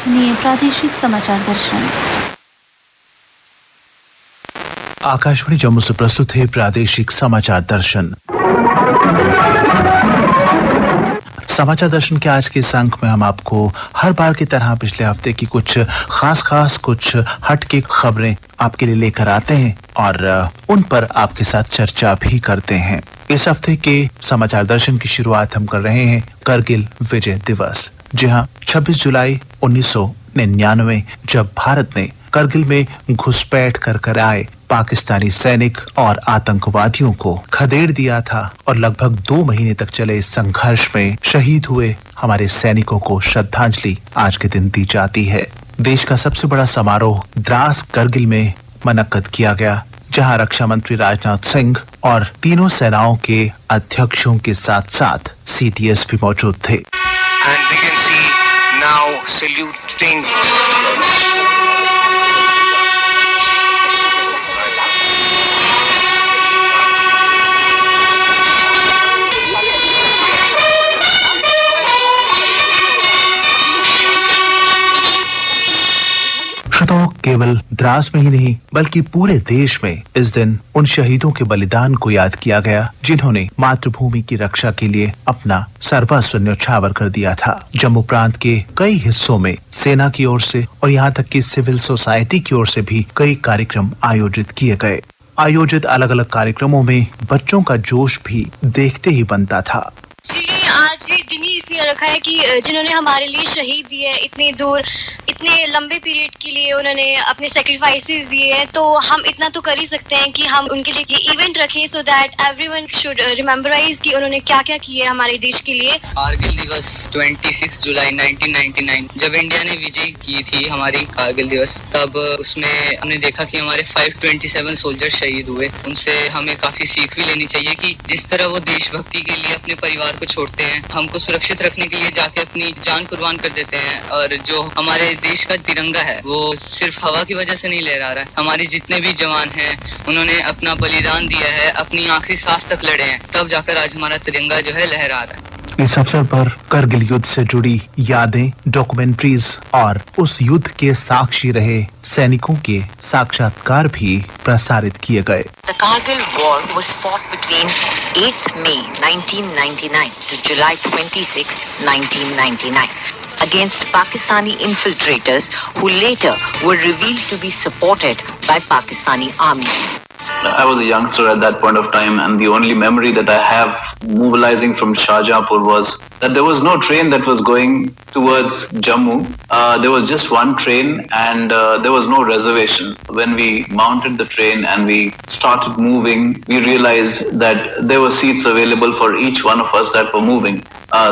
सुनिए प्रादेशिक समाचार दर्शन। आकाशवाणी जम्मू से प्रस्तुत है प्रादेशिक समाचार दर्शन। समाचार दर्शन के आज के इस अंक में हम आपको हर बार की तरह पिछले हफ्ते की कुछ खास कुछ हटके खबरें आपके लिए लेकर आते हैं और उन पर आपके साथ चर्चा भी करते हैं। इस हफ्ते के समाचार दर्शन की शुरुआत हम कर रहे हैं करगिल विजय दिवस। जी हाँ, 26 जुलाई 1999 जब भारत ने करगिल में घुसपैठ कर आए पाकिस्तानी सैनिक और आतंकवादियों को खदेड़ दिया था और लगभग 2 महीने तक चले इस संघर्ष में शहीद हुए हमारे सैनिकों को श्रद्धांजलि आज के दिन दी जाती है। देश का सबसे बड़ा समारोह द्रास करगिल में मुनक्कद किया गया, जहां रक्षा मंत्री राजनाथ सिंह और तीनों सेनाओं के अध्यक्षों के साथ साथ CTS भी मौजूद थे। श्रोताओं, केवल द्रास में ही नहीं बल्कि पूरे देश में इस दिन उन शहीदों के बलिदान को याद किया गया जिन्होंने मातृभूमि की रक्षा के लिए अपना सर्वस्व न्यौछावर कर दिया था। जम्मू प्रांत के कई हिस्सों में सेना की ओर से और यहाँ तक कि सिविल सोसाइटी की ओर से भी कई कार्यक्रम आयोजित किए गए। आयोजित अलग अलग कार्यक्रमों में बच्चों का जोश भी देखते ही बनता था। जी, आज ये दिन ही इसलिए रखा है कि जिन्होंने हमारे लिए शहीद दिए, इतने दूर इतने लंबे पीरियड के लिए उन्होंने अपने सैक्रिफाइसेस दिए हैं, तो हम इतना तो कर ही सकते हैं कि हम उनके लिए ये इवेंट रखें सो दैट एवरीवन शुड रिमेम्बराइज कि उन्होंने क्या क्या किया हमारे देश के लिए। कारगिल दिवस 26 जुलाई 1999 जब इंडिया ने विजय की थी हमारी कारगिल दिवस, तब उसमें हमने देखा कि हमारे 527 सोल्जर शहीद हुए। उनसे हमें काफी सीख भी लेनी चाहिए कि जिस तरह वो देशभक्ति के लिए अपने परिवार को छोड़ते हैं, हमको सुरक्षित रखने के लिए जाके अपनी जान कुर्बान कर देते हैं। और जो हमारे देश का तिरंगा है वो सिर्फ हवा की वजह से नहीं लहरा रहा है। हमारे जितने भी जवान हैं उन्होंने अपना बलिदान दिया है, अपनी आखिरी सांस तक लड़े हैं, तब जाकर आज हमारा तिरंगा जो है लहरा रहा है। इस अवसर पर करगिल युद्ध से जुड़ी यादें, डॉक्यूमेंट्रीज और उस युद्ध के साक्षी रहे सैनिकों के साक्षात्कार भी प्रसारित किए गए। The Kargil war was fought between 8th May 1999 to July 26, 1999 against Pakistani infiltrators who later were revealed to be supported by Pakistani army. I was a youngster at that point of time, and the only memory that I have mobilizing from Shahjahanpur was that there was no train that was going towards Jammu. There was just one train, and there was no reservation. When we mounted the train and we started moving, we realized that there were seats available for each one of us that were moving.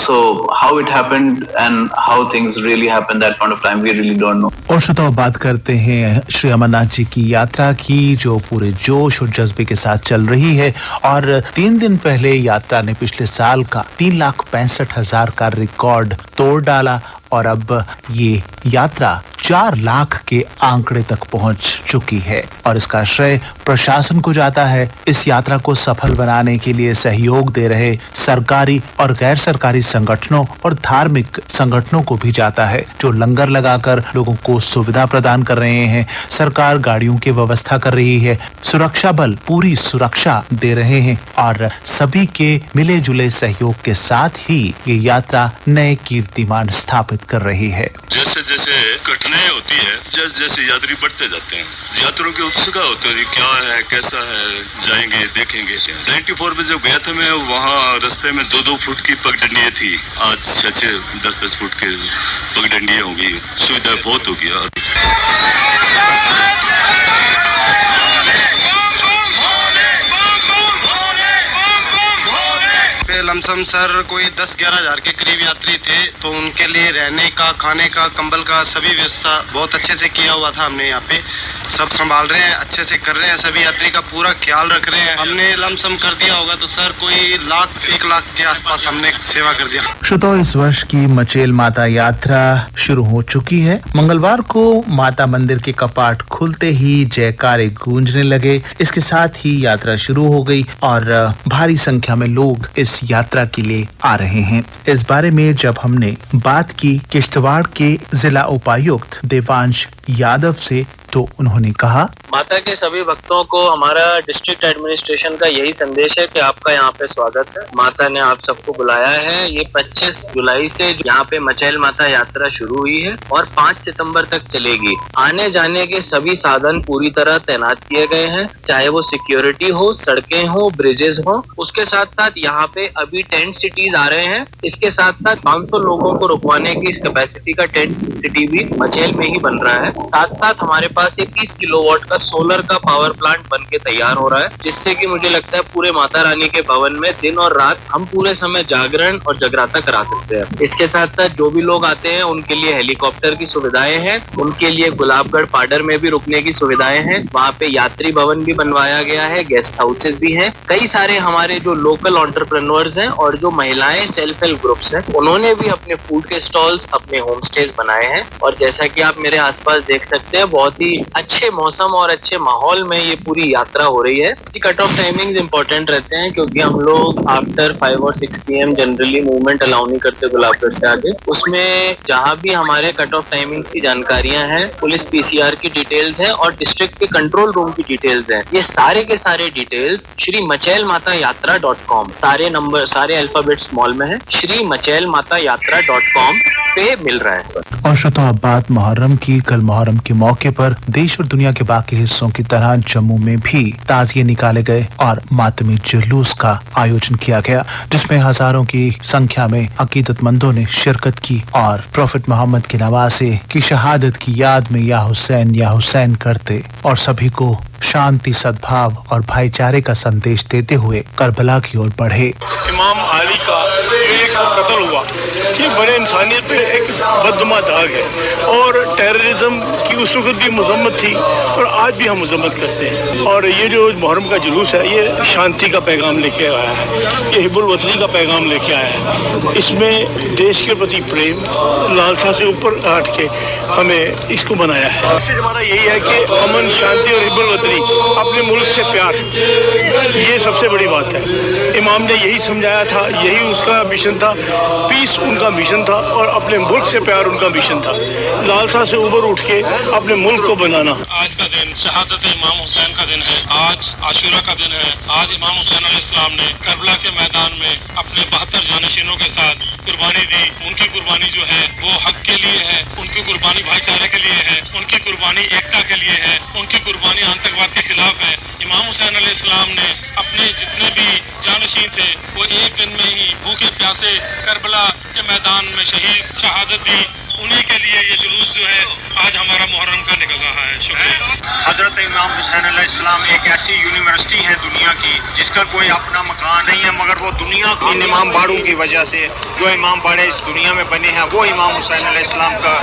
So how it happened and how things really happened that point of time, we really don't know. और श्रोताओ, बात करते हैं श्री अमरनाथ जी की यात्रा की, जो पूरे जोश और जज्बे के साथ चल रही है। और 3 दिन पहले यात्रा ने पिछले साल का 3,65,000 का रिकॉर्ड तोड़ डाला और अब ये यात्रा 4 लाख के आंकड़े तक पहुंच चुकी है और इसका श्रेय प्रशासन को जाता है। इस यात्रा को सफल बनाने के लिए सहयोग दे रहे सरकारी और गैर सरकारी संगठनों और धार्मिक संगठनों को भी जाता है, जो लंगर लगाकर लोगों को सुविधा प्रदान कर रहे हैं। सरकार गाड़ियों की व्यवस्था कर रही है, सुरक्षा बल पूरी सुरक्षा दे रहे हैं और सभी के मिले जुले सहयोग के साथ ही ये यात्रा नए कीर्तिमान स्थापित कर रही है। जैसे जैसे घटनाएं होती है, जैसे जैसे यात्री बढ़ते जाते हैं, यात्रियों की उत्सुकता होती है क्या है, कैसा है, जाएंगे देखेंगे। 94 में जब गया था मैं, वहाँ रास्ते में 2-2 फुट की पगडंडियां थी, आज 6-6, 10-10 फुट के पगडंडियां हो गई। सुविधा बहुत हो गया। लमसम सर कोई 10-11 हजार के करीब यात्री थे, तो उनके लिए रहने का, खाने का, कंबल का सभी व्यवस्था बहुत अच्छे से किया हुआ था। हमने यहाँ पे सब संभाल रहे हैं, अच्छे से कर रहे हैं, सभी यात्री का पूरा ख्याल रख रहे हैं। हमने लमसम कर दिया होगा तो सर कोई 1 लाख के आसपास हमने सेवा कर दिया। श्रोताओ, इस वर्ष की मचेल माता यात्रा शुरू हो चुकी है। मंगलवार को माता मंदिर के कपाट खुलते ही जयकारे गूंजने लगे। इसके साथ ही यात्रा शुरू हो गई और भारी संख्या में लोग इस यात्रा के लिए आ रहे हैं। इस बारे में जब हमने बात की किश्तवाड़ के जिला उपायुक्त देवांश यादव से तो उन्होंने कहा, माता के सभी भक्तों को हमारा डिस्ट्रिक्ट एडमिनिस्ट्रेशन का यही संदेश है कि आपका यहाँ पे स्वागत है। माता ने आप सबको बुलाया है। ये 25 जुलाई से यहाँ पे मचैल माता यात्रा शुरू हुई है और 5 सितंबर तक चलेगी। आने जाने के सभी साधन पूरी तरह तैनात किए गए हैं, चाहे वो सिक्योरिटी हो, सड़कें हो, ब्रिजेस हो। उसके साथ साथ यहाँ पे अभी टेंट सिटीज आ रहे हैं। इसके साथ साथ 500 लोगों को रुकवाने की कैपेसिटी का टेंट सिटी भी मचैल में ही बन रहा है। साथ साथ हमारे पास एक 30 किलोवाट का सोलर का पावर प्लांट बन के तैयार हो रहा है, जिससे कि मुझे लगता है पूरे माता रानी के भवन में दिन और रात हम पूरे समय जागरण और जगराता करा सकते हैं। इसके साथ साथ जो भी लोग आते हैं उनके लिए हेलीकॉप्टर की सुविधाएं हैं, उनके लिए गुलाबगढ़ पाडर में भी रुकने की सुविधाएं हैं। वहाँ पे यात्री भवन भी बनवाया गया है, गेस्ट हाउसेस भी हैं। कई सारे हमारे जो लोकल एंटरप्रेन्योर्स हैं और जो महिलाएं सेल्फ हेल्प ग्रुप्स हैं, उन्होंने भी अपने फूड के स्टॉल्स, अपने होम स्टेज बनाए हैं। और जैसा कि आप मेरे आसपास देख सकते हैं, बहुत ही अच्छे मौसम और अच्छे माहौल में ये पूरी यात्रा हो रही है। कट ऑफ टाइमिंग्स इंपॉर्टेंट रहते हैं क्योंकि हम लोग आफ्टर 5 और 6 PM जनरली मूवमेंट अलाउ नहीं करते गुलाबगढ़ से आगे। उसमें जहाँ भी हमारे कट ऑफ टाइमिंग्स की जानकारियां हैं, पुलिस PCR की डिटेल्स हैं और डिस्ट्रिक्ट के कंट्रोल रूम की डिटेल्स हैं, ये सारे के सारे डिटेल्स श्री मचैल माता यात्रा.com, सारे नंबर सारे अल्फाबेट स्मॉल में है, श्री मचैल माता यात्रा.com पे मिल रहा है। और श्रोताओं, अब बात मुहर्रम की। कल मुहर्रम के मौके पर देश और दुनिया के बाकी हिस्सों की तरह जम्मू में भी ताजिए निकाले गए और मातमी जुलूस का आयोजन किया गया, जिसमें हजारों की संख्या में अकीदतमंदों ने शिरकत की और प्रॉफिट मोहम्मद के नवासे की शहादत की याद में या हुसैन करते और सभी को शांति, सद्भाव और भाईचारे का संदेश देते हुए करबला की ओर बढ़े। इमाम अली का एक कत्ल हुआ, ये बड़े इंसानियत पे एक बददुमा दाग है और टेररिज्म की उस वक्त भी मजम्मत थी और आज भी हम मजम्मत करते हैं। और ये जो मुहर्रम का जुलूस है, ये शांति का पैगाम लेके आया है, ये हिब्बुल वतनी का पैगाम लेके आया है। इसमें देश के प्रति प्रेम, लालसा से ऊपर हट के हमें इसको बनाया है। मैसेज हमारा यही है कि अमन, शांति और हिब्बुल वतनी, अपने मुल्क से प्यार, ये सबसे बड़ी बात है। इमाम ने यही समझाया था, यही उसका मिशन था, पीस उनका मिशन था और अपने मुल्क से प्यार उनका मिशन था। लालसा से ऊपर उठ के अपने मुल्क को बनाना। आज का दिन शहादत इमाम हुसैन का दिन है, आज आशूरा का दिन है। आज इमाम हुसैन अलैहिस्सलाम ने करबला के मैदान में अपने 72 जानशीनों के साथ कुर्बानी दी। उनकी कुर्बानी जो है वो हक के लिए है, उनकी कुर्बानी भाईचारे के लिए है, उनकी कुर्बानी एकता के लिए है, उनकी कुर्बानी आतंकवाद के खिलाफ है। इमाम हुसैन अलैहिस्सलाम ने अपने जितने भी जानशीन थे वो एक दिन में ही भूखे प्यासे करबला के मैदान में शहादत दी। उन्हीं के लिए ये जुलूस जो है आज हमारा मुहर्रम का निकल रहा है। शुक्रिया। हजरत इमाम हुसैन अलैहिस्सलाम एक ऐसी यूनिवर्सिटी है दुनिया की जिसका कोई अपना मकान नहीं है, मगर वो दुनिया को इन इमाम बाड़ों की वजह से जो इमाम बाड़े इस दुनिया में बने हैं, वो इमाम हुसैन अलैहिस्सलाम का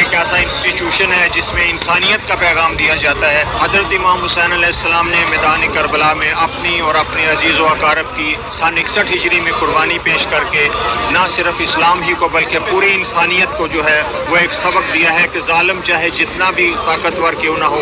एक ऐसा इंस्टीट्यूशन है जिसमें इंसानियत का पैगाम दिया जाता है। हजरत इमाम हुसैन अलैहिस्सलाम ने मैदान करबला में अपनी और अपने अजीज़ व अकारब की सन 61 हिजरी में कुर्बानी पेश करके न सिर्फ इस्लाम ही को बल्कि पूरी इंसानियत को जो है वो एक सबक दिया है कि जालिम चाहे जितना भी ताकतवर क्यों ना हो,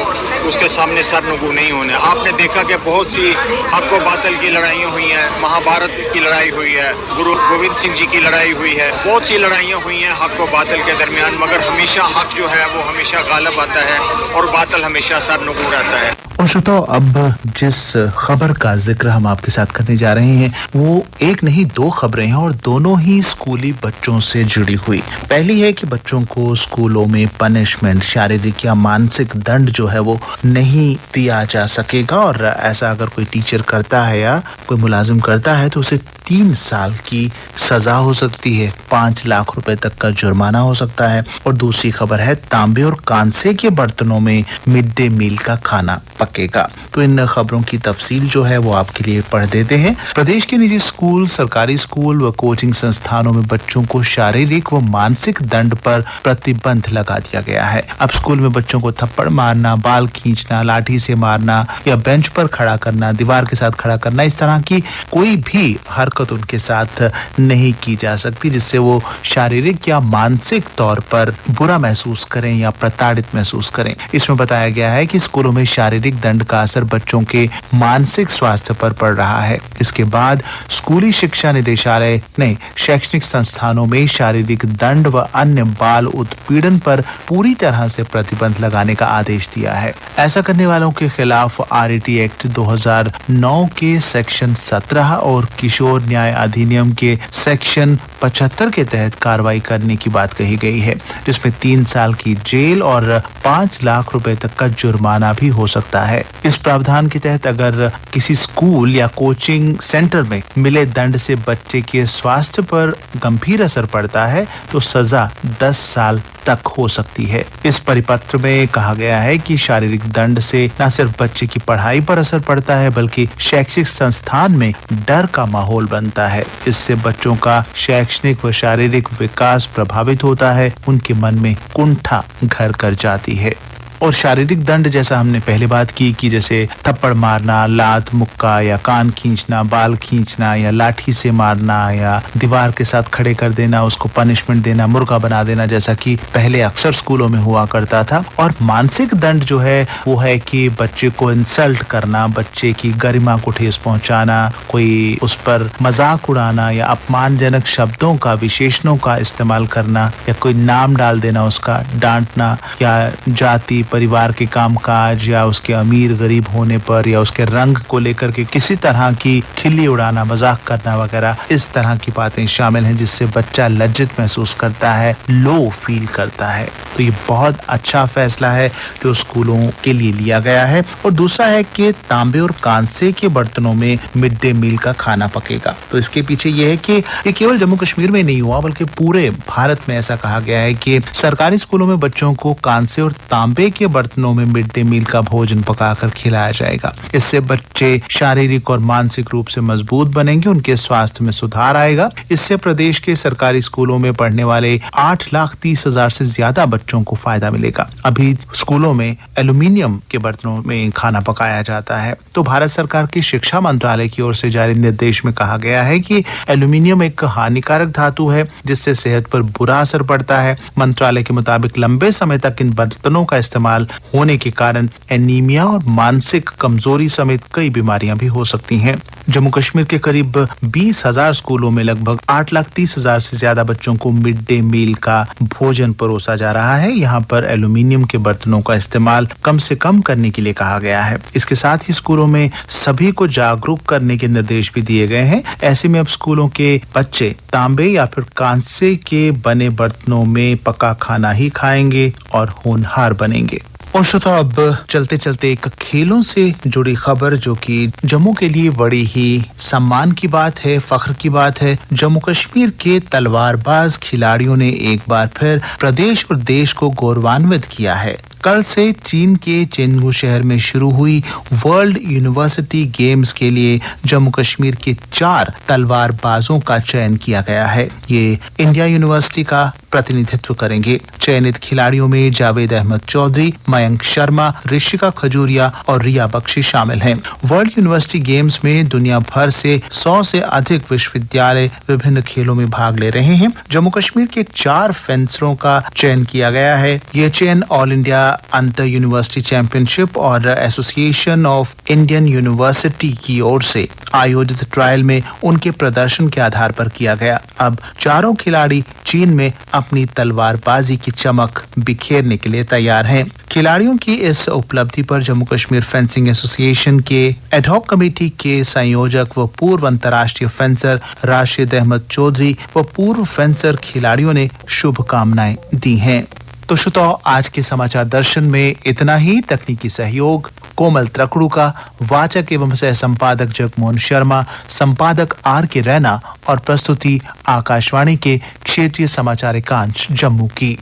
उसके सामने सरनगू नहीं होने। आपने देखा कि बहुत सी हक व बातिल की लड़ाइयाँ हुई हैं, महाभारत की लड़ाई हुई है, गुरु गोविंद सिंह जी की लड़ाई हुई है, बहुत सी लड़ाइयाँ हुई हैं हक व बातिल के दरमियान, मगर हमेशा हक जो है वो हमेशा गालिब आता है और बातिल हमेशा सरनगू रहता है। और श्रोताओ, अब जिस खबर का जिक्र हम आपके साथ करने जा रहे हैं वो एक नहीं 2 खबरें हैं और दोनों ही स्कूली बच्चों से जुड़ी हुई। पहली है कि बच्चों को स्कूलों में पनिशमेंट, शारीरिक या मानसिक दंड जो है वो नहीं दिया जा सकेगा और ऐसा अगर कोई टीचर करता है या कोई मुलाजिम करता है तो उसे 3 साल की सजा हो सकती है, 5 लाख रुपए तक का जुर्माना हो सकता है। और दूसरी खबर है तांबे और कांसे के बर्तनों में मिड डे मील का खाना पकेगा। तो इन खबरों की तफसील जो है वो आपके लिए पढ़ देते हैं। प्रदेश के निजी स्कूल, सरकारी स्कूल व कोचिंग संस्थानों में बच्चों को शारीरिक व मानसिक दंड पर प्रतिबंध लगा दिया गया है। अब स्कूल में बच्चों को थप्पड़ मारना, बाल खींचना, लाठी से मारना या बेंच पर खड़ा करना, दीवार के साथ खड़ा करना, इस तरह की कोई भी हरकत उनके साथ नहीं की जा सकती जिससे वो शारीरिक या मानसिक तौर पर बुरा महसूस करें या प्रताड़ित महसूस करें। इसमें बताया गया है कि स्कूलों में शारीरिक दंड का असर बच्चों के मानसिक स्वास्थ्य पर पड़ रहा है। इसके बाद स्कूली शिक्षा निदेशालय ने शैक्षणिक संस्थानों में शारीरिक दंड व अन्य बाल उत्पीड़न पर पूरी तरह से प्रतिबंध लगाने का आदेश दिया है। ऐसा करने वालों के खिलाफ RET एक्ट 2009 के सेक्शन 17 और किशोर न्याय अधिनियम के सेक्शन 75 के तहत कार्रवाई करने की बात कही गई है, जिसमें 3 साल की जेल और 5 लाख रुपए तक का जुर्माना भी हो सकता है। इस प्रावधान के तहत अगर किसी स्कूल या कोचिंग सेंटर में मिले दंड से बच्चे के स्वास्थ्य पर गंभीर असर पड़ता है तो सजा 10 साल तक हो सकती है। इस परिपत्र में कहा गया है कि शारीरिक दंड से न सिर्फ बच्चे की पढ़ाई पर असर पड़ता है बल्कि शैक्षिक संस्थान में डर का माहौल बनता है। इससे बच्चों का शैक्षणिक व शारीरिक विकास प्रभावित होता है, उनके मन में कुंठा घर कर जाती है। और शारीरिक दंड जैसा हमने पहले बात की कि जैसे थप्पड़ मारना, लात, मुक्का या कान खींचना, बाल खींचना या लाठी से मारना या दीवार के साथ खड़े कर देना, उसको पनिशमेंट देना, मुर्गा बना देना, जैसा कि पहले अक्सर स्कूलों में हुआ करता था। और मानसिक दंड जो है वो है कि बच्चे को इंसल्ट करना, बच्चे की गरिमा को ठेस पहुंचाना, कोई उस पर मजाक उड़ाना या अपमानजनक शब्दों का, विशेषणों का इस्तेमाल करना या कोई नाम डाल देना, उसका डांटना या जाति, परिवार के कामकाज या उसके अमीर गरीब होने पर या उसके रंग को लेकर के किसी तरह की खिल्ली उड़ाना, मजाक करना वगैरह, इस तरह की बातें शामिल हैं जिससे बच्चा लज्जित महसूस करता है, लो फील करता है। तो ये बहुत अच्छा फैसला है जो स्कूलों के लिए लिया गया है। और दूसरा है कि तांबे और कांसे के बर्तनों में मिड डे मील का खाना पकेगा। तो इसके पीछे ये है कि ये केवल जम्मू कश्मीर में नहीं हुआ बल्कि पूरे भारत में ऐसा कहा गया है कि सरकारी स्कूलों में बच्चों को कांसे और तांबे के बर्तनों में मिड डे मील का भोजन पकाकर खिलाया जाएगा। इससे बच्चे शारीरिक और मानसिक रूप से मजबूत बनेंगे, उनके स्वास्थ्य में सुधार आएगा। इससे प्रदेश के सरकारी स्कूलों में पढ़ने वाले 8,30,000 से ज्यादा बच्चों को फायदा मिलेगा। अभी स्कूलों में एल्यूमिनियम के बर्तनों में खाना पकाया जाता है। तो भारत सरकार की शिक्षा मंत्रालय की ओर से जारी निर्देश में कहा गया है कि एल्यूमिनियम एक हानिकारक धातु है जिससे सेहत पर बुरा असर पड़ता है। मंत्रालय के मुताबिक लंबे समय तक इन बर्तनों का इस्तेमाल होने के कारण एनीमिया और मानसिक कमजोरी समेत कई बीमारियां भी हो सकती हैं। जम्मू कश्मीर के करीब 20,000 स्कूलों में लगभग 8,30,000 से ज्यादा बच्चों को मिड डे मील का भोजन परोसा जा रहा है। यहाँ पर एल्यूमिनियम के बर्तनों का इस्तेमाल कम से कम करने के लिए कहा गया है। इसके साथ ही स्कूलों में सभी को जागरूक करने के निर्देश भी दिए गए हैं। ऐसे में अब स्कूलों के बच्चे तांबे या फिर कांसे के बने बर्तनों में पका खाना ही खाएंगे और होनहार बनेंगे। और श्रोता, अब चलते चलते एक खेलों से जुड़ी खबर जो कि जम्मू के लिए बड़ी ही सम्मान की बात है, फख्र की बात है। जम्मू कश्मीर के तलवारबाज खिलाड़ियों ने एक बार फिर प्रदेश और देश को गौरवान्वित किया है। कल से चीन के चेंगडू शहर में शुरू हुई वर्ल्ड यूनिवर्सिटी गेम्स के लिए जम्मू कश्मीर के 4 तलवारबाजों का चयन किया गया है। ये इंडिया यूनिवर्सिटी का प्रतिनिधित्व करेंगे। चयनित खिलाड़ियों में जावेद अहमद चौधरी, मयंक शर्मा, ऋषिका खजूरिया और रिया बख्शी शामिल हैं। वर्ल्ड यूनिवर्सिटी गेम्स में दुनिया भर से 100 से अधिक विश्वविद्यालय विभिन्न खेलों में भाग ले रहे हैं। जम्मू कश्मीर के 4 फेंसरों का चयन किया गया है। ये चयन ऑल इंडिया अंतर यूनिवर्सिटी चैंपियनशिप और एसोसिएशन ऑफ इंडियन यूनिवर्सिटी की ओर से आयोजित ट्रायल में उनके प्रदर्शन के आधार पर किया गया। अब चारों खिलाड़ी चीन में अपनी तलवारबाजी की चमक बिखेरने के लिए तैयार हैं। खिलाड़ियों की इस उपलब्धि पर जम्मू कश्मीर फेंसिंग एसोसिएशन के एडहॉक कमेटी के संयोजक व पूर्व अंतर्राष्ट्रीय फेंसर राशिद अहमद चौधरी व पूर्व फेंसर खिलाड़ियों ने शुभकामनाएं दी हैं। तो श्रोताओ, आज के समाचार दर्शन में इतना ही। तकनीकी सहयोग कोमल त्रकड़ू का, वाचक एवं सह संपादक जगमोहन शर्मा, संपादक RK रैना और प्रस्तुति आकाशवाणी के क्षेत्रीय समाचार एकांश जम्मू की।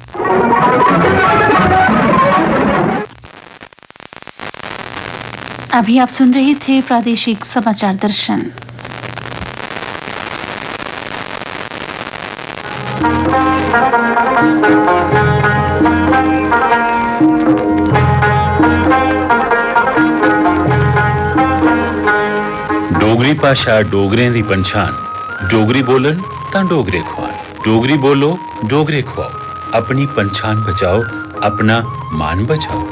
अभी आप सुन रहे थे प्रादेशिक समाचार दर्शन। डोगरी भाषा डोगरें दी पंछान। डोगरी बोलन तां डोगरे खुआन। डोगरी बोलो, डोगरे खुआओ। अपनी पंछान बचाओ, अपना मान बचाओ।